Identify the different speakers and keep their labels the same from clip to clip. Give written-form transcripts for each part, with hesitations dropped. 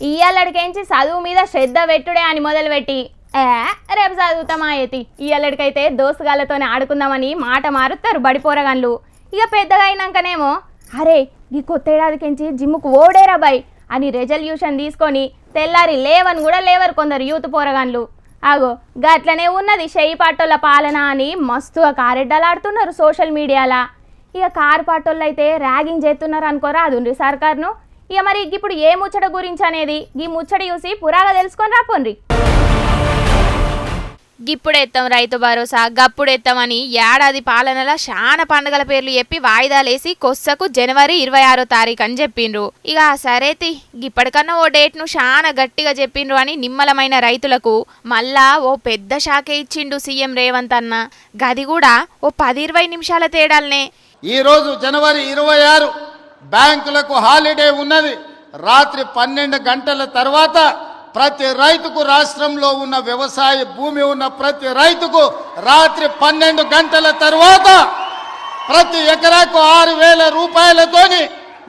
Speaker 1: ఇయ్యాలడికేంచి చదువు మీద శ్రద్ధ పెట్టుడే అని మొదలుపెట్టి రేపు చదువుతామా ఎతి ఇయ్యాలడికైతే దోస్తుగాళ్ళతోనే ఆడుకుందామని మాట మారుతారు బడిపోరగాన్లు. ఇక పెద్దగా అయినాకనేమో అరే ఈ కొత్త ఏడాదికించి జిమ్ముకు ఓడేరా బాయ్ అని రెజల్యూషన్ తీసుకొని తెల్లారి లేవని కూడా లేవరు కొందరు యూత్ పోరగాన్లు. ఆగో గట్లనే ఉన్నది షెయి పాటోళ్ళ పాలన అని మస్తుగా కారెడ్డలాడుతున్నారు సోషల్ మీడియాలా. ఇక కారు పాటోళ్ళు అయితే ర్యాగింగ్ చేస్తున్నారు అనుకోరా అదుండ్రి సర్కార్ను. ఇక మరి ఇప్పుడు ఏ ముచ్చట గురించి అనేది ఈ ముచ్చట చూసి పురాగా తెలుసుకొని రాపోండ్రి.
Speaker 2: గిప్పుడెత్తాం రైతు భరోసా గప్పుడెత్తామని ఏడాది పాలనలో చాలా పండుగల పేర్లు చెప్పి వాయిదాలేసి కొස්සకు జనవరి 26వ తారీఖు అని చెప్పిండ్రు. ఇక సరేతి ఇప్పటికన్నా ఓ డేట్ను చాలా గట్టిగా చెప్పిండ్రు అని నిమ్మలమైన రైతులకు మళ్ళా ఓ పెద్ద షాకే ఇచ్చిండు సీఎం రేవంత్ అన్న. గది కూడా ఓ 10-20 నిమిషాల తేడాలనే.
Speaker 3: ఈరోజు జనవరి 26 బ్యాంకులకు హాలిడే ఉన్నది. రాత్రి 12 గంటల తర్వాత ప్రతి రైతుకు రాష్ట్రంలో ఉన్న వ్యవసాయ భూమి ఉన్న ప్రతి రైతుకు రాత్రి 12 గంటల తర్వాత ప్రతి ఎకరాకు 6,000 రూపాయలతోని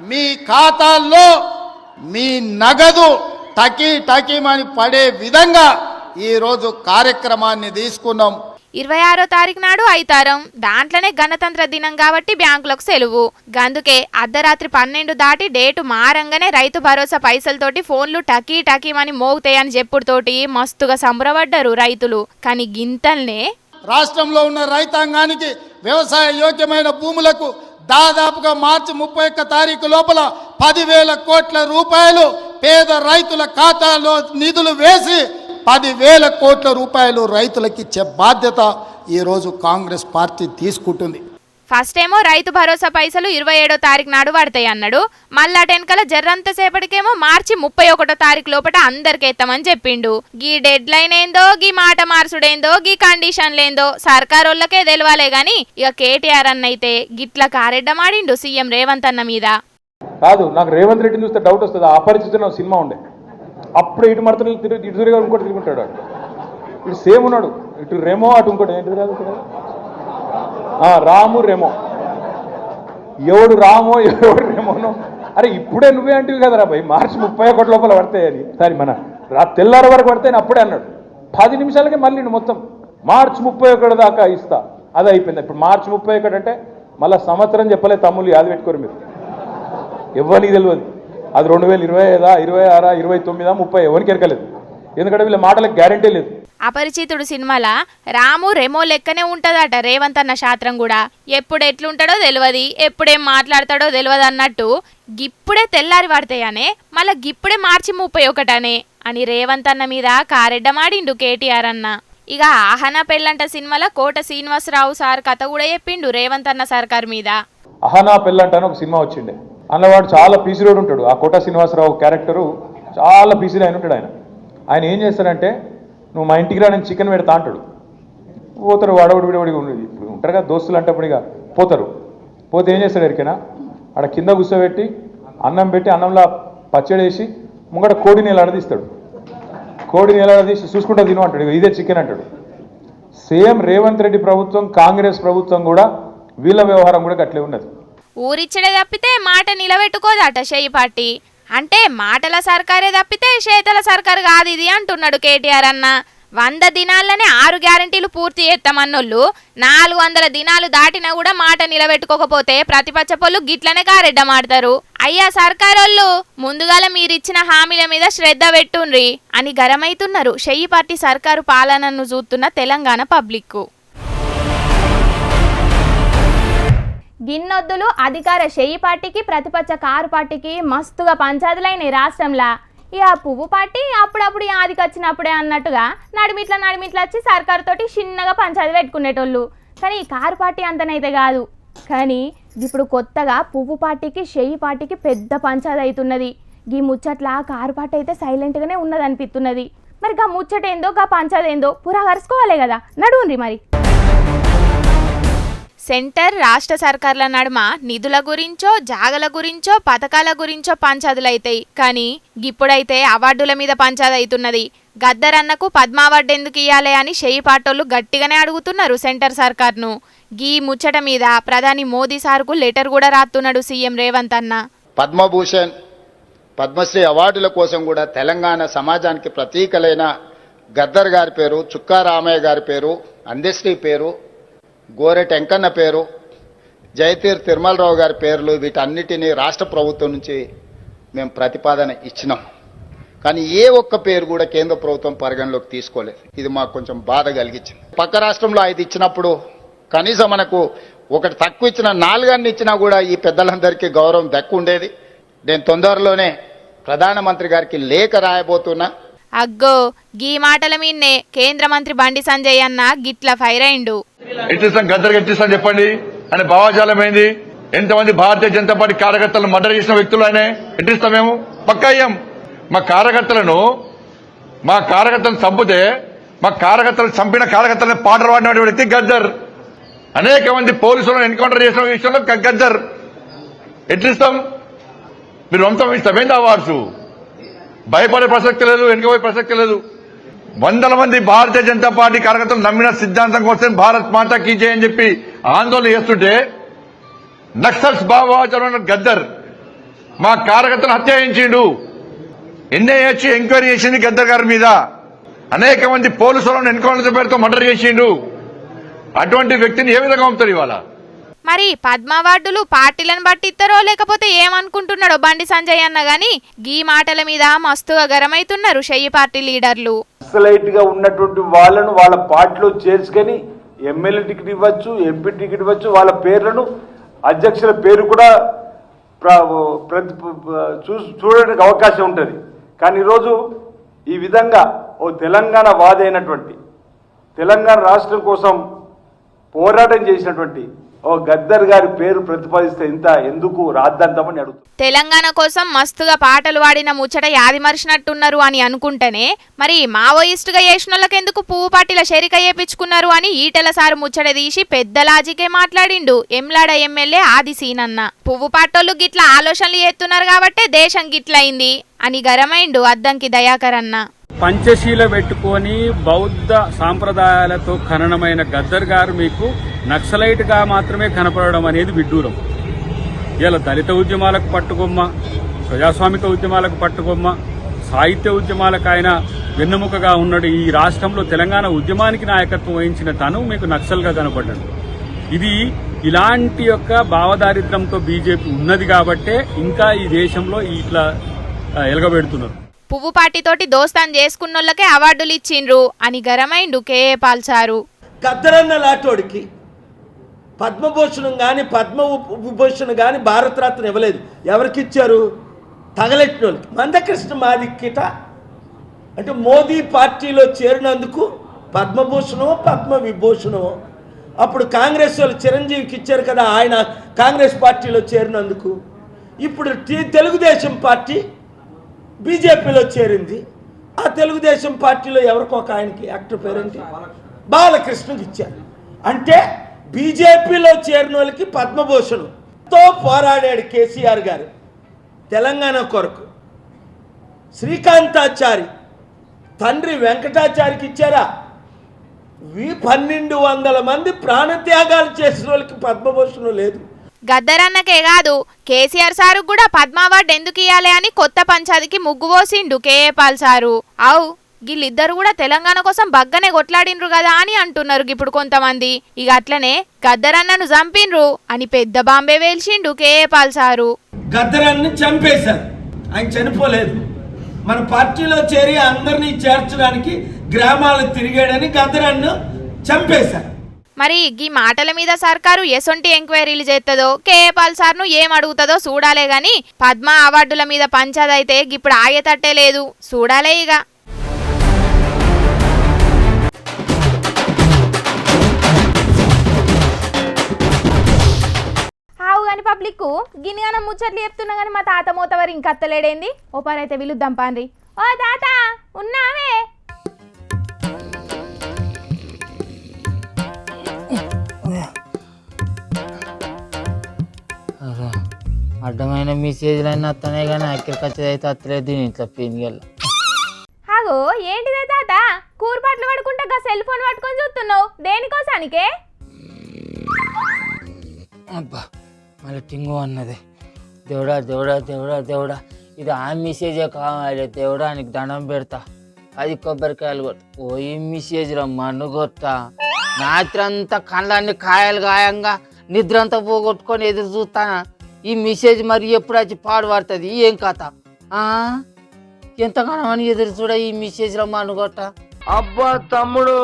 Speaker 3: మీ ఖాతాల్లో మీ నగదు టకీమని పడే విధంగా ఈరోజు కార్యక్రమాన్ని తీసుకున్నాం.
Speaker 2: 26వ తారీఖు నాడు అయితారం. దాంట్లోనే గణతంత్ర దినం కాబట్టి బ్యాంకులకు సెలవు. గందుకే అర్ధరాత్రి 12 దాటి డేటు మారంగానే రైతు భరోసా పైసలతోటి ఫోన్లు టకీమని మోగుతాయని చెప్పుడుతోటి మస్తుగా సంబరపడ్డారు రైతులు. కానీ గింతల్నే
Speaker 3: రాష్ట్రంలో ఉన్న రైతాంగానికి వ్యవసాయ యోగ్యమైన భూములకు దాదాపుగా మార్చి 31 తారీఖు లోపల 10,000 కోట్ల రూపాయలు పేద రైతుల ఖాతాలో నిధులు వేసి 10,000 కోట్ల రూపాయలు రైతులకు ఇచ్చే బాధ్యత ఈరోజు కాంగ్రెస్ పార్టీ తీసుకుంటుంది.
Speaker 2: ఫస్ట్ ఏమో రైతు భరోసా పైసలు 27వ తారీఖు నాడు పడతాయి అన్నాడు. మళ్ళా టెన్కల జర్రంత సేపటికేమో మార్చి 31వ తారీఖు లోపల అందరికి ఎత్తామని చెప్పిండు. గీ డెడ్ లైన్ ఏందో గీ మాట మార్చుడేందో గీ కండిషన్లేందో సర్కారోళ్ళకే తెలవాలే గాని ఇక కేటీఆర్ అన్న అయితే గిట్ల కారెడ్డమాడిండు సీఎం రేవంత్ అన్న మీద.
Speaker 4: కాదు నాకు రేవంత్ రెడ్డిని చూస్తే డౌట్ వస్తుంది. అపరిచితున్న సినిమా ఉండే అప్పుడు ఇటు మడతలు ఇటు తిరిగి ఇంకోటి తిరుగుంటాడు. ఇటు సేమ్ ఉన్నాడు. ఇటు రెమో అటు ఇంకోటి ఏంటి కాదు రాము రెమో. ఎవడు రామో ఎవడు రెమోనో. అరే ఇప్పుడే నువ్వే అంటివి కదరా భయ్ మార్చి 31 లోపల పడతాయి అని. సరే మన తెల్లారి వరకు పడతాయని అప్పుడే అన్నాడు. 10 నిమిషాలకే మళ్ళీ మొత్తం మార్చి 31 దాకా ఇస్తా అది అయిపోయింది. ఇప్పుడు మార్చి 31 అంటే మళ్ళీ సంవత్సరం చెప్పలే తమ్ముళ్ళు అది పెట్టుకోరు మీరు. ఎవరికి తెలియదు అది 2025, 26, 29, 30 ఎవరికి ఎరకలేదు. ఎందుకంటే వీళ్ళ మాటలకు గ్యారంటీ లేదు.
Speaker 2: అపరిచితుడు సినిమాల రాము రెమో లెక్కనే ఉంటదట రేవంత్ అన్న శాస్త్రం కూడా. ఎప్పుడు ఎట్లుంటాడో తెలియదు, ఎప్పుడేం మాట్లాడతాడో తెలియదు అన్నట్టు గిప్పుడే తెల్లారి పడతాయనే మళ్ళా గిప్పుడే మార్చి 31 అని రేవంత్ అన్న మీద కారెడ్డమాడిండు కేటీఆర్ అన్న. ఇక ఆహనా పెళ్ళంట సినిమాలో కోట శ్రీనివాసరావు సార్ కథ కూడా చెప్పిండు రేవంత్ అన్న సర్కార్ మీద.
Speaker 4: అహనా పెళ్ళంట అని ఒక సినిమా వచ్చిండే. అన్నవాడు చాలా పీసిరోడు ఉంటాడు. ఆ కోట శ్రీనివాసరావు క్యారెక్టరు చాలా పీసిలో ఆయన ఉంటాడు. ఆయన ఏం చేస్తాడంటే నువ్వు మా ఇంటికి రా నేను చికెన్ పెడతా అంటాడు. పోతారు వాడవడి విడవడిగా ఇప్పుడు ఉంటారు కదా దోస్తులు అంటే ఇక పోతారు. పోతే ఏం చేస్తాడు ఎరికైనా ఆడ కింద కూర్చోబెట్టి అన్నం పెట్టి అన్నంలో పచ్చడి వేసి ముంగట కోడిని ఎలాడదీస్తాడు. కోడిని ఎలాడదీసి చూసుకుంటా తిను అంటాడు. ఇదే చికెన్ అంటాడు. సేమ్ రేవంత్ రెడ్డి ప్రభుత్వం కాంగ్రెస్ ప్రభుత్వం కూడా వీళ్ళ వ్యవహారం కూడా గట్లే ఉన్నది.
Speaker 2: ఊరిచ్చడే తప్పితే మాట నిలబెట్టుకోదట షెయి పార్టీ. అంటే మాటల సర్కారే తప్పితే చేతల సర్కారు కాదు ఇది అంటున్నాడు కేటీఆర్ అన్న. 100 దినాల్లోనే 6 గ్యారంటీలు పూర్తి చేస్తామన్నోళ్ళు 400 దినాలు దాటినా కూడా మాట నిలబెట్టుకోకపోతే ప్రతిపక్ష పొల్లు గిట్లనే కారెడ్డమాడతారు. అయ్యా సర్కారోళ్ళు ముందుగాల మీరిచ్చిన హామీల మీద శ్రద్ధ పెట్టుండ్రి అని గరమైతున్నారు షెయి పార్టీ సర్కారు పాలనను చూస్తున్న తెలంగాణ పబ్లిక్.
Speaker 1: గిన్నొద్దులు అధికార షెయి పార్టీకి ప్రతిపక్ష కారు పార్టీకి మస్తుగా పంచాదులైన రాష్ట్రంలో. ఇక పువ్వు పార్టీ అప్పుడప్పుడు ఆదికి వచ్చినప్పుడే అన్నట్టుగా నడిమిట్ల వచ్చి సర్కారుతోటి చిన్నగా పంచాది పెట్టుకునేటోళ్ళు. కానీ ఈ కారు పార్టీ అంతనైతే కాదు. కానీ ఇప్పుడు కొత్తగా పువ్వు పార్టీకి షెయి పార్టీకి పెద్ద పంచాది అవుతున్నది. ఈ ముచ్చట్ల కారు పార్టీ అయితే సైలెంట్గానే ఉన్నది అనిపిస్తున్నది. మరి గా ముచ్చటేందో గా పంచాది ఏందో పురా కరుసుకోవాలి కదా. నడువుండ్రి మరి.
Speaker 2: సెంటర్ రాష్ట్ర సర్కార్ల నడుమ నిధుల గురించో జాగల గురించో పథకాల గురించో పంచాదులైతాయి. కానీ ఇప్పుడైతే అవార్డుల మీద పంచాది అవుతున్నది. గద్దరన్నకు పద్మ అవార్డు ఎందుకు ఇయ్యాలి అని షెయి పాటోళ్ళు గట్టిగానే అడుగుతున్నారు సెంటర్ సర్కార్ను. గీ ముచ్చట మీద ప్రధాని మోదీ సార్కు లెటర్ కూడా రాస్తున్నాడు సీఎం రేవంత్ అన్న.
Speaker 3: పద్మభూషణ్
Speaker 5: పద్మశ్రీ అవార్డుల కోసం కూడా తెలంగాణ సమాజానికి ప్రతీకలైన గద్దర్ గారి పేరు, చుక్కా రామయ్య గారి పేరు, అందశ్రీ పేరు, గోరెటి వెంకన్న పేరు, జయతీర్ తిరుమలరావు గారి పేర్లు, వీటన్నిటినీ రాష్ట్ర ప్రభుత్వం నుంచి మేము ప్రతిపాదన ఇచ్చినాం. కానీ ఏ ఒక్క పేరు కూడా కేంద్ర ప్రభుత్వం పరిగణలోకి తీసుకోలేదు. ఇది మాకు కొంచెం బాధ కలిగించింది. పక్క రాష్ట్రంలో 5 ఇచ్చినప్పుడు కనీసం మనకు ఒకటి తక్కువ ఇచ్చిన 4 ఇచ్చినా కూడా ఈ పెద్దలందరికీ గౌరవం దక్కుండేది. నేను తొందరలోనే ప్రధానమంత్రి గారికి లేఖ రాయబోతున్నా.
Speaker 2: అగ్గో గీ మాటల మీన్నే కేంద్ర మంత్రి బండి సంజయ్ అన్న గిట్ల ఫైర్ అయిండు.
Speaker 6: ఎట్టిస్తాం గద్దరికి ఎట్టిస్తాం చెప్పండి అని భావజాలం ఏంది? ఎంతమంది భారతీయ జనతా పార్టీ కార్యకర్తలను మర్డర్ చేసిన వ్యక్తులు ఆయన ఎట్టిస్తాం? మేము పక్కా అయ్యాం. మా కార్యకర్తలను చంపితే మా కార్యకర్తలను చంపిన కార్యకర్తలను పాటలు పాడిన వ్యక్తి గద్దర్. అనేక మంది పోలీసులను ఎన్కౌంటర్ చేసిన విషయంలో గద్దర్. ఎట్లిస్తాం? మీరు వంతం ఇస్తామేంది అవార్డ్స్? భయపడే ప్రసక్తి లేదు, వెనుకపోయే ప్రసక్తి లేదు. వందల మంది భారతీయ జనతా పార్టీ కార్యకర్తలు నమ్మిన సిద్ధాంతం కోసం భారత్ మాతా కీ జై అని చెప్పి ఆందోళన చేస్తుంటే నక్సల్స్ భావజాలం గద్దర్ మా కార్యకర్తలు హత్య చేయించిండు. ఎన్ఐఏ ఎంక్వైరీ చేసింది గద్దర్ గారి మీద. అనేక మంది పోలీసులను ఎన్కౌంటర్ పేరుతో మర్డర్ చేసిండు. అటువంటి వ్యక్తిని ఏ విధంగా పంపుతారు ఇవాళ?
Speaker 2: మరి పద్మ అవార్డులు పార్టీలను బట్టి ఇస్తారో లేకపోతే ఏమనుకుంటున్నాడో బండి సంజయ్ అన్న గాని గీ మాటల మీద మస్తుగా గరమైతున్నారు షెయ్యి పార్టీ లీడర్లు.
Speaker 7: నక్సలైట్ గా ఉన్నటువంటి వాళ్ళను వాళ్ళ పార్టీలో చేర్చుకొని ఎమ్మెల్యే టికెట్ ఇవ్వచ్చు, ఎంపీ టికెట్ ఇవ్వచ్చు. వాళ్ళ పేర్లను అధ్యక్షుల పేరు కూడా చూడడానికి అవకాశం ఉంటుంది. కానీ ఈరోజు ఈ విధంగా ఓ తెలంగాణ వాది అయినటువంటి, తెలంగాణ రాష్ట్రం కోసం పోరాటం చేసినటువంటి ఓ గద్దర్ గారి పేరు ప్రతిపాదిస్తే ఇంత ఎందుకు రాద్దంతామని అడుగుతుంది.
Speaker 2: తెలంగాణ కోసం మస్తుగా పాటలు పాడిన ముచ్చట యాది మరిచినట్టున్నారు అని అనుకుంటేనే మరి మావోయిస్టుగా చేసినోళ్ళకి ఎందుకు పువ్వు పార్టీల షెరిక చేపించుకున్నారు అని ఈటెల సారు ముచ్చట తీసి పెద్ద లాజికే మాట్లాడిండు ఎమ్లాడ ఎమ్మెల్యే ఆది సీనన్న. పువ్వు పాటోళ్ళు గిట్ల ఆలోచనలు చేస్తున్నారు కాబట్టే దేశం గిట్లయింది అని గరమైండు అద్దంకి దయాకర్ అన్న.
Speaker 8: పంచశీల పెట్టుకొని బౌద్ధ సాంప్రదాయాలతో ఖననమైన గద్దర్ గారు మీకు నక్సలైట్గా మాత్రమే కనపడడం అనేది విడ్డూరం. ఇలా దళిత ఉద్యమాలకు పట్టుకొమ్మ, ప్రజాస్వామిక ఉద్యమాలకు పట్టుకొమ్మ, సాహిత్య ఉద్యమాలకు ఆయన వెన్నెముకగా ఉన్నాడు. ఈ రాష్ట్రంలో తెలంగాణ ఉద్యమానికి నాయకత్వం వహించిన తను మీకు నక్సల్గా కనపడ్డాడు. ఇది ఇలాంటి యొక్క భావదారిద్ర్యంతో బీజేపీ ఉన్నది కాబట్టే ఇంకా ఈ దేశంలో ఇట్లా ఎలగబెడుతున్నారు.
Speaker 2: పువ్వు పార్టీతోటి దోస్తాన్ చేసుకున్నోళ్ళకే అవార్డులు ఇచ్చిండ్రు అని గరమైండు కేఏ పాల్ సారు.
Speaker 9: గద్దరన్న లాటోడికి పద్మభూషణం కానీ పద్మ విభూషణ్ కానీ భారతరత్న ఇవ్వలేదు. ఎవరికి ఇచ్చారు? తగలెట్టినోళ్ళకి. మందకృష్ణ మాదిక్కిట అంటే మోదీ పార్టీలో చేరినందుకు పద్మభూషణమో పద్మ విభూషణమో. అప్పుడు కాంగ్రెస్ వాళ్ళు చిరంజీవికి ఇచ్చారు కదా, ఆయన కాంగ్రెస్ పార్టీలో చేరినందుకు. ఇప్పుడు తెలుగుదేశం పార్టీ బీజేపీలో చేరింది. ఆ తెలుగుదేశం పార్టీలో ఎవరికో ఒక ఆయనకి యాక్టర్ పేరేంటి, బాలకృష్ణకి ఇచ్చారు. అంటే బీజేపీలో చేరిన వాళ్ళకి పద్మభూషణంతో పోరాడాడు కేసీఆర్ గారు తెలంగాణ కొరకు. శ్రీకాంతాచారి తండ్రి వెంకటాచారికి ఇచ్చారా? 1200 మంది ప్రాణత్యాగాలు చేసిన వాళ్ళకి పద్మభూషణం లేదు.
Speaker 2: గద్దరన్నకే కాదు కేసీఆర్ సారు కూడా పద్మ అవార్డు ఎందుకు ఇయ్యాలి అని కొత్త పంచాదికి ముగ్గు పోసిండు కేఏ పాల్ సారు. అవు వీళ్ళిద్దరు కూడా తెలంగాణ కోసం బగ్గనే కొట్లాడినరు కదా అని అంటున్నారు ఇప్పుడు కొంతమంది. ఇక అట్లనే గద్దరన్నను చంపిన్రు అని పెద్ద బాంబే వేల్చిండు కేఏ పాల్ సారు.
Speaker 9: గద్దరన్ని చంపేశారు, ఆయన చనిపోలేదు. మన పార్టీలో చేరి అందరినీ చేర్చడానికి గ్రామాలు తిరిగాడని గద్దరన్ను చంపేశారు.
Speaker 2: మరి ఈ మాటల మీద సర్కారు ఎసొంటి ఎంక్వైరీలు చేస్తుందో కేఏ పాల్ సార్ను ఏం అడుగుతుందో చూడాలే గాని పద్మ అవార్డుల మీద పంచాదైతే ఇప్పుడు ఆయతట్టే లేదు. చూడాలే ఇక.
Speaker 1: ఆవు కానీ పబ్లిక్ గిన్నెగానం ముచ్చట్లు చెప్తున్నా కానీ మా తాత మూతవరు ఇంకా అత్తలేడేంది. ఓ పనైతే విలుద్దాం పాన్రి. ఓ తాత ఉన్నావే?
Speaker 10: అడ్డమైన మెసేజ్లన్నీ వస్తానే కానీ అక్కడికి అయితే అత్తలేదు. ఇంట్లో పీనిగల
Speaker 1: అగో ఏంటిదే తాత కూరపాట్లు పడుకుంటా గా సెల్ ఫోన్ పట్టుకొని చూస్తున్నావు దేనికోసానికే?
Speaker 10: అబ్బా మళ్ళీ టింగు అన్నది. దేవుడా దేవుడా దేవుడా దేవుడా ఇది ఆ మెసేజే కావాలి దేవుడానికి దండం పెడతా. అది కొబ్బరికాయలు కొట్ట ఓ ఈ మెసేజ్ మన్ను కొట్ట. రాత్రి అంతా కళ్ళన్ని కాయలు గాయంగా నిద్ర అంతా పోగొట్టుకొని ఎదురు చూస్తానా. ఈ మెసేజ్ మరి ఎప్పుడు వచ్చి పాడుపడుతుంది ఏం కథ? ఎంతగానో అని ఎదురు చూడ ఈ మెసేజ్లో మన్ను కొట్ట. అబ్బా తమ్ముడు,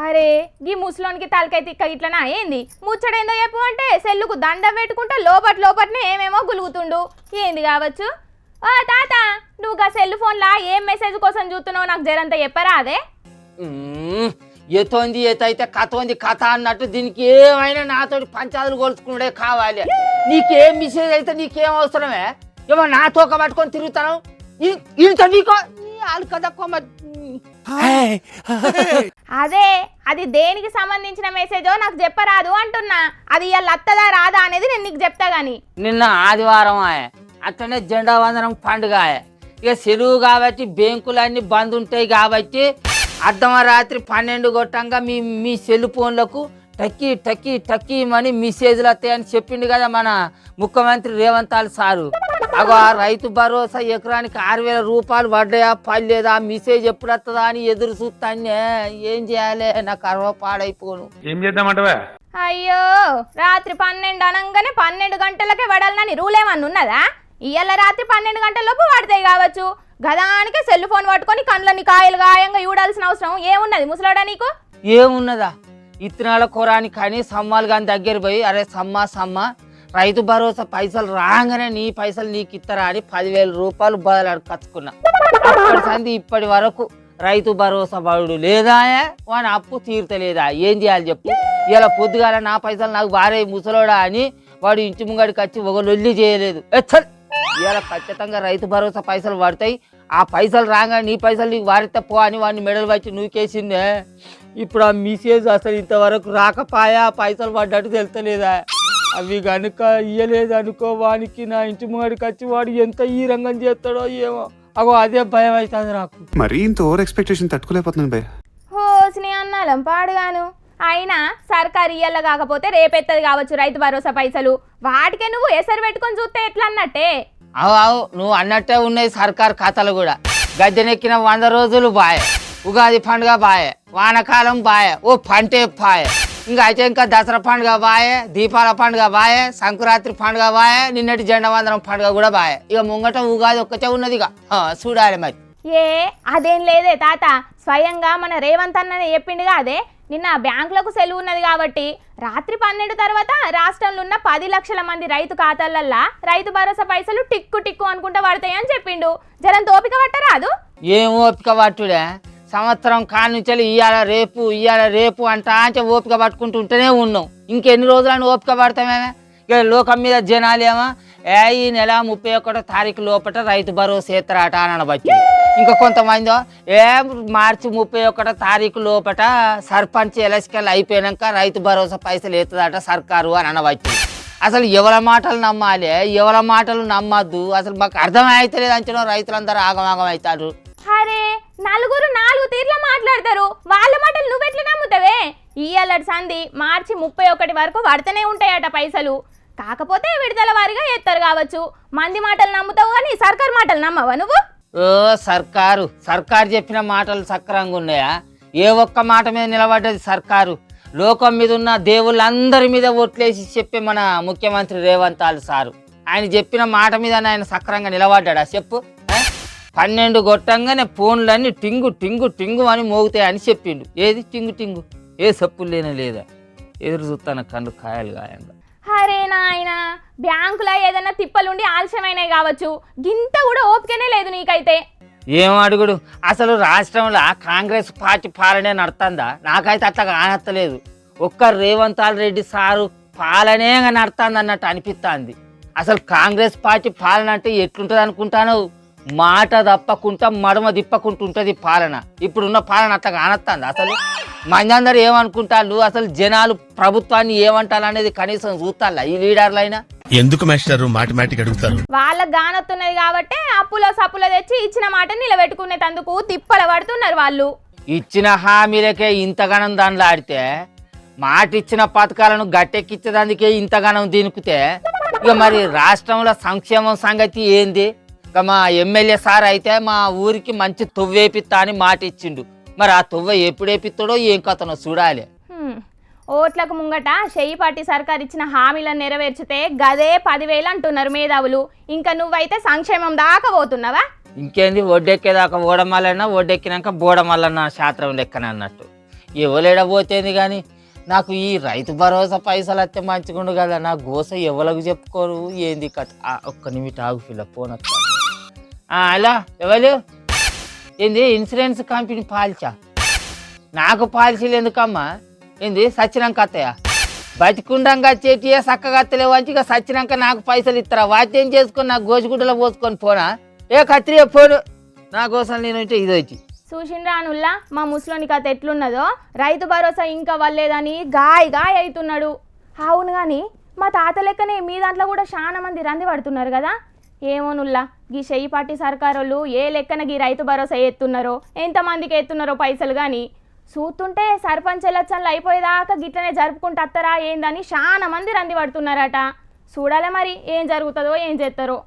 Speaker 1: అరే గీ ముసలోనికి తలకై తిక్క ఇట్లనా ఏంది? ముచ్చడేందో చెప్పు అంటే సెల్లుకు దండం పెట్టుకుంటా లోపట్నే ఏమేమో గులుగుతుండు. ఏంది కావచ్చు? ఓ తాత, నువ్వు గా సెల్ ఫోన్లా ఏం మెసేజ్ కోసం చూస్తున్నావు నాకు జరంతా చెప్పరా అదే?
Speaker 10: ఎతోంది ఎతైతే కథ ఉంది కథ అన్నట్టు దీనికి ఏమైనా నాతోటి పంచాదులు కొలుచుకునే కావాలి. నీకేం మెసేజ్ అయితే నీకేం అవసరమే? ఏమో నా తోక పట్టుకొని తిరుగుతాను ఇంత నీకో
Speaker 1: అదే అది దేనికి సంబంధించిన మెసేజో నాకు చెప్పరాదు అంటున్నా. అది ఇవాళ అత్తదా రాదా అనేది నేను నీకు చెప్తా గాని.
Speaker 10: నిన్న ఆదివారం అట్లనే జెండా వందనం పండుగ. ఇక సెలవు కాబట్టి బ్యాంకులన్నీ బంద్ ఉంటాయి కాబట్టి అర్ధరాత్రి 12 కొట్టంగా మీ సెల్ ఫోన్లకు టక్కీ మని మెసేజ్లు వస్తాయని చెప్పిండు కదా మన ముఖ్యమంత్రి రేవంత్ సారు. అగో ఆ రైతు భరోసా ఎకరానికి 6,000 రూపాయలు పడ్డాయా పడలేదా మెసేజ్ ఎప్పుడు వస్తుందా అని ఎదురు చూస్తానే. ఏం చేయాలి? నాకు పాడైపోను.
Speaker 4: ఏం చేద్దామంటవా?
Speaker 1: అయ్యో రాత్రి 12 అనగానే 12 గంటలకే పడాలని రూల్ ఏమన్నా ఉన్నదా? ఇవాళ రాత్రి 12 గంటల లోపు పడతాయి కావచ్చు. గదానికే సెల్ ఫోన్ పట్టుకొని కళ్ళని కాయలు గాయంగా చూడాల్సిన అవసరం ఏమున్నది ముసలాడా నీకు?
Speaker 10: ఏమున్నదా? ఇత్తనాల కొరాని కానీ సమ్మాలు కానీ దగ్గర పోయి అరే సమ్మ రైతు భరోసా పైసలు రాగానే నీ పైసలు నీకు ఇస్తారా అని 10,000 రూపాయలు బదులాడు కచ్చుకున్నా. అప్పటి సంది ఇప్పటి వరకు రైతు భరోసా బడుడు లేదా, వాని అప్పు తీరుతలేదా? ఏం చేయాలి చెప్పు? ఇలా పొద్దుగాల నా పైసలు నాకు భారీ ముసలోడా అని వాడు ఇంటి ముంగడికి వచ్చి ఒక లొల్లి చేయలేదు. ఇలా ఖచ్చితంగా రైతు భరోసా పైసలు పడతాయి. ఆ పైసలు రాగానే నీ పైసలు నీకు వారితే పో అని వాడిని మెడలు వచ్చి నూకేసిందే. ఇప్పుడు ఆ మెసేజ్ అసలు ఇంతవరకు రాకపాయా పైసలు పడ్డట్టు తెలుస్తలేదా? అవి కనుక ఇయ్యలేదు అనుకో వానికి నా ఇంటి ముంగడికి వచ్చి వాడు ఎంత ఈ రంగం చేస్తాడో ఏమో. అగో అదే భయం అవుతుంది నాకు.
Speaker 11: మరి ఇంత ఓవర్ ఎక్స్పెక్టేషన్ తట్టుకోలేకపోతున్నాను భయ.
Speaker 1: హోస్ని అన్నాలం పాడుగాను. అయినా సర్కారు ఇయ్యాల కాకపోతే రేపెత్తది కావచ్చు రైతు భరోసా పైసలు. వాటికే నువ్వు ఎసరు పెట్టుకొని చూస్తే ఎట్లా అన్నట్టే?
Speaker 10: అవు నువ్వు అన్నట్టే ఉన్నాయి సర్కారు ఖాతాలు కూడా. గద్దెనెక్కిన 100 రోజులు బాయే, ఉగాది పండుగ బాయే, వానకాలం బాయే, ఓ పంటే పాయే, ఇంకా దసరా పండుగ బాయే, దీపాల పండుగ బాయే, సంక్రాంతి పండుగ బాయే, నిన్నటి జెండా వందనం పండుగ కూడా బాయే. ఇక ముంగట ఉగాది ఒక్కటే ఉన్నది. ఇక చూడాలి మరి.
Speaker 1: అదేం లేదే తాత, స్వయంగా మన రేవంత్ అన్ననే చెప్పిండుగా. అదే నిన్న బ్యాంకులకు సెలవు ఉన్నది కాబట్టి రాత్రి 12 తర్వాత రాష్ట్రంలో ఉన్న 10 లక్షల మంది రైతు ఖాతాలల్లా రైతు భరోసా పైసలు టిక్కు అనుకుంటా పడతాయని చెప్పిండు. జరంత ఓపిక పట్టరాదు? ఏం
Speaker 10: ఓపిక పట్టుడే? సంవత్సరం కానుంచి ఇయ్యాల రేపు అంటా అంటే ఓపిక పట్టుకుంటుంటేనే ఉన్నాం. ఇంకెన్ని రోజులని ఓపిక పడతామే? ఇక లోకం మీద జనాలేమో ఈ నెల 31వ తారీఖు లోపల రైతు భరోసా ఎత్తరాట అని అనవచ్చు. ఇంకా కొంతమంది మార్చి 31వ తారీఖు లోపల సర్పంచ్ ఎలక్షన్ అయిపోయాక రైతు భరోసా పైసలు ఎత్తదట సర్కారు అని అనవచ్చు. అసలు ఎవరి మాటలు నమ్మాలి, ఎవరి మాటలు నమ్మద్దు? అసలు మాకు అర్థమైతలేదు అంచనా. రైతులందరూ ఆగమాగం అవుతారు.
Speaker 1: అరే నలుగురు 4 తీర్ల మాట్లాడతారు, వాళ్ళ మాటలు నువ్వెట్లా నమ్ముతావే? ఇయ్యాలటి సంధి మార్చి 31 వరకు పడుతూనే ఉంటాయట పైసలు. కాకపోతే విడుదల వారిగా ఎత్తారు కావచ్చు. మంది మాటలు నమ్ముతావు కానీ సర్కారు మాటలు నమ్మవా నువ్వు?
Speaker 10: సర్కారు చెప్పిన మాటలు సక్రంగా ఉన్నాయా? ఏ ఒక్క మాట మీద నిలబడ్డది సర్కారు? లోకం మీద ఉన్న దేవుళ్ళందరి మీద ఒట్లేసి చెప్పే మన ముఖ్యమంత్రి రేవంత్ సారు ఆయన చెప్పిన మాట మీద ఆయన సక్రంగా నిలబడ్డా చెప్పు? 12 కొట్టంగానే ఫోన్లన్నీ టింగు అని మోగుతాయి అని చెప్పిండు. ఏది టింగు? ఏ సప్పులు లేనే లేదా? ఎదురు చూస్తాను కళ్ళు కాయలు గాయంగా.
Speaker 1: అరే నాయన, బ్యాంకులో ఏదైనా తిప్పలుండి ఆలస్యమైనవి కావచ్చు. గింత కూడా ఓపికనే లేదు నీకైతే.
Speaker 10: ఏం అడుగుడు? అసలు రాష్ట్రంలో కాంగ్రెస్ పార్టీ పాలనే నడుతుందా? నాకైతే అట్లా కానత్తలేదు. ఒక్క రేవంత్ రెడ్డి సారు పాలనే నడుతుంది అన్నట్టు అనిపిస్తుంది. అసలు కాంగ్రెస్ పార్టీ పాలన అంటే ఎట్లుంటుంది అనుకుంటాను? మాట తప్పకుండా మడమ తిప్పకుంటుంటుంది పాలన. ఇప్పుడున్న పాలన అట్లా కానొస్తుంది. అసలు మంది అందరు ఏమనుకుంటారు? అసలు జనాలు ప్రభుత్వాన్ని ఏమంటారు అనేది కనీసం చూస్తారా ఈ లీడర్లైనా?
Speaker 12: ఎందుకు మాస్టర్ మాటిమాటికి అడుగుతారు?
Speaker 1: వాళ్ళకి గానొత్తున్నది కాబట్టి అప్పులో సప్పులో తెచ్చి ఇచ్చిన మాట నిలబెట్టుకునేందుకు తిప్పల పడుతున్నారు వాళ్ళు.
Speaker 10: ఇచ్చిన హామీలకే ఇంతగానం దానిలో ఆడితే మాట ఇచ్చిన పథకాలను గట్టెక్కించేదానికే ఇంతగానం దినుకుతే ఇక మరి రాష్ట్రంలో సంక్షేమం సంగతి ఏంది? ఇక మా ఎమ్మెల్యే సార్ అయితే మా ఊరికి మంచి తువ్వేపిత్తా అని మాట ఇచ్చిండు. మరి ఆ తువ్వ ఎప్పుడు వేపిస్తాడో ఏం కథనో చూడాలి.
Speaker 1: ఓట్లకు ముంగట షెయ్యిపాటి సర్కార్ ఇచ్చిన హామీలను నెరవేర్చితే గదే 10,000 అంటున్నారు మేధావులు. ఇంకా నువ్వైతే సంక్షేమం దాకా పోతున్నావా?
Speaker 10: ఇంకేంది, ఒడ్డెక్కేదాకా ఓడమల్లన్నా, ఒడ్డెక్కినాక బోడమల్లన్న శాస్త్రం లెక్కన అన్నట్టు. ఎవలేడబోతేంది కానీ నాకు ఈ రైతు భరోసా పైసలు వస్తే మంచిగుండు కదా. నా గోస ఎవరికి చెప్పుకోరు ఏంది కథ. ఒక్క నిమిషం ఆగు పిల్ల ఫోన్ వస్తా. అలా ఎవరు ఏంది ఇన్సూరెన్స్ కంపెనీ పాలసా? నాకు పాలసీలు ఎందుకమ్మా? ఏంది సచ్చినాక అత్తయ్య? బతికుండంగా చెట్టియే చక్కగా అత్తలేవు అంటే ఇక సచ్చినాక నాకు పైసలు ఇస్తారా? వాద్యం చేసుకొని నాకు గోచిగుడ్డలో పోసుకొని పోనా? ఏ కత్తిరియే పోను నా కోసం. నేను ఇది వచ్చి
Speaker 1: చూసిండ్రానుల్లా మా ముసలోని కథ ఎట్లున్నదో. రైతు భరోసా ఇంకా వల్లేదని గాయ అవుతున్నాడు. అవును కానీ మా తాత లెక్కనే మీ దాంట్లో కూడా చాలా మంది రంది పడుతున్నారు కదా. ఏమోనుల్లా గీ షెయ్యిపాటి సర్కారోళ్ళు ఏ లెక్కన గీ రైతు భరోసా ఎత్తున్నారో, ఎంతమందికి ఎత్తున్నారో పైసలు కానీ చూస్తుంటే సర్పంచ్ ఎలక్షన్లు అయిపోయేదాకా గిట్లనే జరుపుకుంటూ అత్తరా ఏందని చాలా మంది రంది పడుతున్నారట. చూడాలి మరి ఏం జరుగుతుందో ఏం చేస్తారో.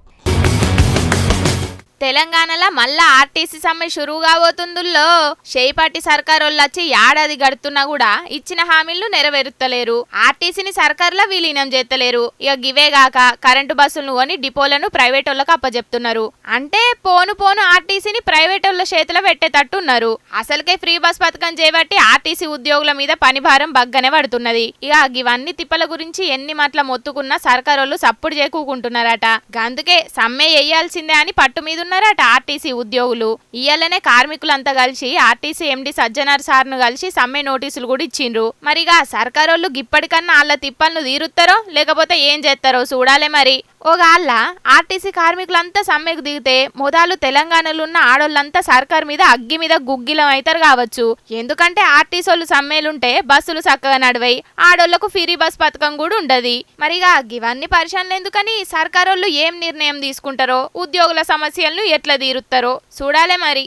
Speaker 2: తెలంగాణలో మళ్ళా ఆర్టీసీ సమ్మె షురూ కాబోతుందుల్లో షెయ్యిపాటి సర్కారోళ్ళు వచ్చి ఏడాది గడుతున్నా కూడా ఇచ్చిన హామీలను నెరవేరుతలేరు. ఆర్టీసీని సర్కార్లో విలీనం చేస్తలేరు. ఇక గివేగాక కరెంటు బస్సులను కొని డిపోలను ప్రైవేట్ వాళ్ళకు అప్పచెప్తున్నారు. అంటే పోను ఆర్టీసీని ప్రైవేట్ వాళ్ళ చేతిలో పెట్టేటట్టున్నారు. అసలుకే ఫ్రీ బస్ పథకం చేపట్టి ఆర్టీసీ ఉద్యోగుల మీద పని భారం బగ్గనే పడుతున్నది. ఇక ఇవన్నీ తిప్పల గురించి ఎన్ని మాటల మొత్తుకున్నా సర్కారోళ్ళు సప్పుడు చేకూకుంటున్నారట. అందుకే సమ్మె వేయాల్సిందే అని పట్టు మీద ఉన్నారట ఆర్టీసీ ఉద్యోగులు. ఇయ్యాలనే కార్మికులంతా కలిసి ఆర్టీసీ ఎండి సజ్జనార్ సార్ను కలిసి సమ్మె నోటీసులు కూడా ఇచ్చిండ్రు. మరిగా సర్కారోళ్ళు గిప్పటికన్నా వాళ్ళ తిప్పలను తీరుస్తారో లేకపోతే ఏం చేస్తారో చూడాలే మరి. ఒకళ్ళ ఆర్టీసీ కార్మికులంతా సమ్మెకు దిగితే మొదలు తెలంగాణలో ఉన్న ఆడోళ్ళంతా సర్కార్ మీద అగ్గి మీద గుగ్గిలం అవుతారు కావచ్చు. ఎందుకంటే ఆర్టీసీ వాళ్ళు సమ్మెలుంటే బస్సులు చక్కగా నడవై ఆడోళ్లకు ఫ్రీ బస్ పథకం కూడా ఉండదు. మరిగా ఇవన్నీ పరిశీలన ఎందుకని సర్కారోళ్ళు ఏం నిర్ణయం తీసుకుంటారో, ఉద్యోగుల సమస్యలను ఎట్లా తీరుస్తారో చూడాలే మరి.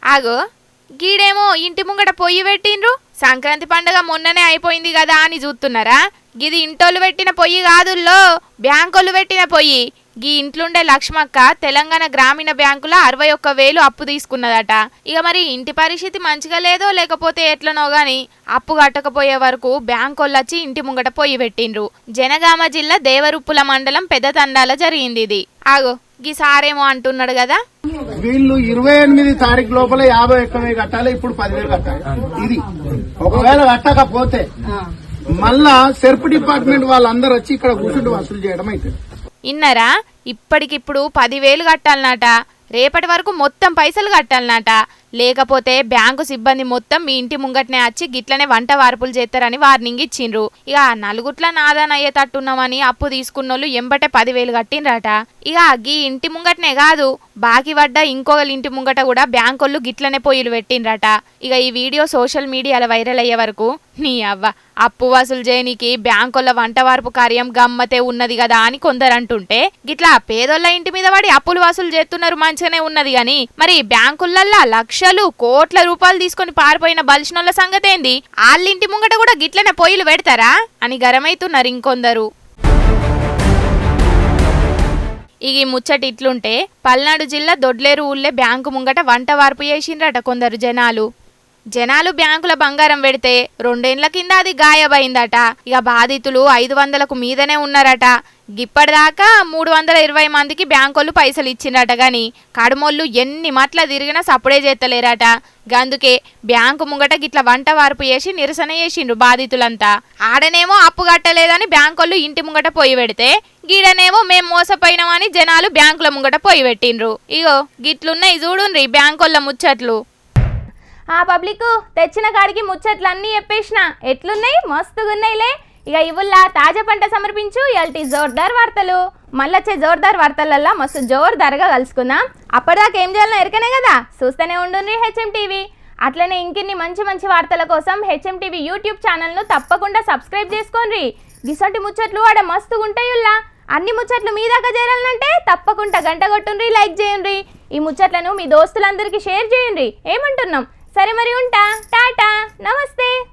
Speaker 2: ఆగో గీడేమో ఇంటి ముంగట పొయ్యి పెట్టిండ్రు. సంక్రాంతి పండుగ మొన్ననే అయిపోయింది కదా అని చూస్తున్నారా? గిది ఇంటోళ్ళు పెట్టిన పొయ్యి కాదుల్లో, బ్యాంకోళ్ళు పెట్టిన పొయ్యి. గీ ఇంట్లుండే లక్ష్మక్క తెలంగాణ గ్రామీణ బ్యాంకులో 61,000 అప్పు తీసుకున్నదట. ఇక మరి ఇంటి పరిస్థితి మంచిగా లేదో లేకపోతే ఎట్లనో గాని అప్పు కట్టకపోయే వరకు బ్యాంకోళ్ళు వచ్చి ఇంటి ముంగట పొయ్యి పెట్టిండ్రు. జనగామ జిల్లా దేవరుప్పుల మండలం పెద్ద తండాల జరిగింది ఇది. ఆగో గీ సారేమో అంటున్నాడు కదా,
Speaker 3: వీళ్ళు 28 తారీఖు లోపల 51,000 కట్టాలి, ఇప్పుడు 10,000 కట్టాలి. ఇది ఒకవేళ కట్టకపోతే మళ్ళా సెర్ప్ డిపార్ట్మెంట్ వాళ్ళందరూ వచ్చి ఇక్కడ కూర్చుంటూ వసూలు చేయడం అవుతుంది.
Speaker 2: ఇన్నరా ఇప్పటికిప్పుడు 10,000 కట్టాలన్నట. రేపటి వరకు మొత్తం పైసలు కట్టాలన్నట. లేకపోతే బ్యాంకు సిబ్బంది మొత్తం మీ ఇంటి ముంగట్నే వచ్చి గిట్లనే వంట వార్పులు చేస్తారని వార్నింగ్ ఇచ్చిండ్రు. ఇక నలుగుట్ల నాదాన అయ్యేటట్టున్నామని అప్పు తీసుకున్నోళ్ళు ఎంబటే 10,000 కట్టిండ్రట. ఇక గీ ఇంటి ముంగట్నే కాదు, బాకీ పడ్డ ఇంకొకరి ఇంటి ముంగట కూడా బ్యాంకోళ్ళు గిట్లనే పొయ్యిలు పెట్టిండ్రట. ఇక ఈ వీడియో సోషల్ మీడియాలో వైరల్ అయ్యే వరకు నీ అవ్వ అప్పు వసూలు చేయనికి బ్యాంకోళ్ళ వంట వార్పు కార్యం గమ్మతే ఉన్నది కదా అని కొందరు అంటుంటే, గిట్లా పేదోళ్ళ ఇంటి మీద పడి అప్పులు వసూలు చేస్తున్నారు మంచిగానే ఉన్నది గాని మరి బ్యాంకులల్లా లక్షలు కోట్ల రూపాయలు తీసుకొని పారిపోయిన బలిసినోళ్ళ సంగతేంది? వాళ్ళింటి ముంగట కూడా గిట్లనే పొయ్యిలు పెడతారా అని గరమైతున్నారు ఇంకొందరు. ఇక ముచ్చటి ఇట్లుంటే పల్నాడు జిల్లా దొడ్లేరు ఊళ్ళే బ్యాంకు ముంగట వంట వార్పు చేసిండ్రట కొందరు జనాలు బ్యాంకుల బంగారం పెడితే 2 ఏళ్ల కింద అది గాయబైందట. ఇక బాధితులు 500కు మీదనే ఉన్నారట. గిప్పటిదాకా 320 మందికి బ్యాంకోళ్ళు పైసలు ఇచ్చిండ్రట గాని కడుమోళ్ళు ఎన్ని మాటల తిరిగినా సప్పుడే చేస్తలేరట. గందుకే బ్యాంకు ముంగట గిట్ల వంట వార్పు చేసి నిరసన చేసిండ్రు బాధితులంతా. ఆడనేమో అప్పు కట్టలేదని బ్యాంకోళ్ళు ఇంటి ముంగట పొయ్యి పెడితే, గీడనేమో మేం మోసపోయినామని జనాలు బ్యాంకుల ముంగట పొయ్యి పెట్టిండ్రు. ఇగో గిట్లున్నాయి చూడుండ్రి బ్యాంకోళ్ళ ముచ్చట్లు.
Speaker 1: ఆ పబ్లిక్ తెచ్చిన కాడికి ముచ్చట్లన్నీ చెప్పేసిన ఎట్లున్నాయి, మస్తుగున్నాయిలే. ఇక ఇవుల్లా తాజా పంట సమర్పించు ఎల్టీ జోర్దార్ వార్తలు. మళ్ళొచ్చే జోర్దార్ వార్తలల్లా మస్తు జోర్దార్గా కలుసుకుందాం. అప్పటిదాకా ఏం చేయాలనో ఎరకనే కదా, చూస్తూనే ఉండుండ్రి హెచ్ఎం టీవీ. అట్లనే ఇంకిన్ని మంచి వార్తల కోసం హెచ్ఎం టీవీ యూట్యూబ్ ఛానల్ను తప్పకుండా సబ్స్క్రైబ్ చేసుకోండి. గిసంటి ముచ్చట్లు ఆడ మస్తుగుంటాయుల్లా. అన్ని ముచ్చట్లు మీ దాకా చేరాలంటే తప్పకుండా గంట కొట్టుండ్రి, లైక్ చేయండి. ఈ ముచ్చట్లను మీ దోస్తులందరికీ షేర్ చేయండి. ఏమంటున్నాం? సరే మరి ఉంటా. టాటా, నమస్తే.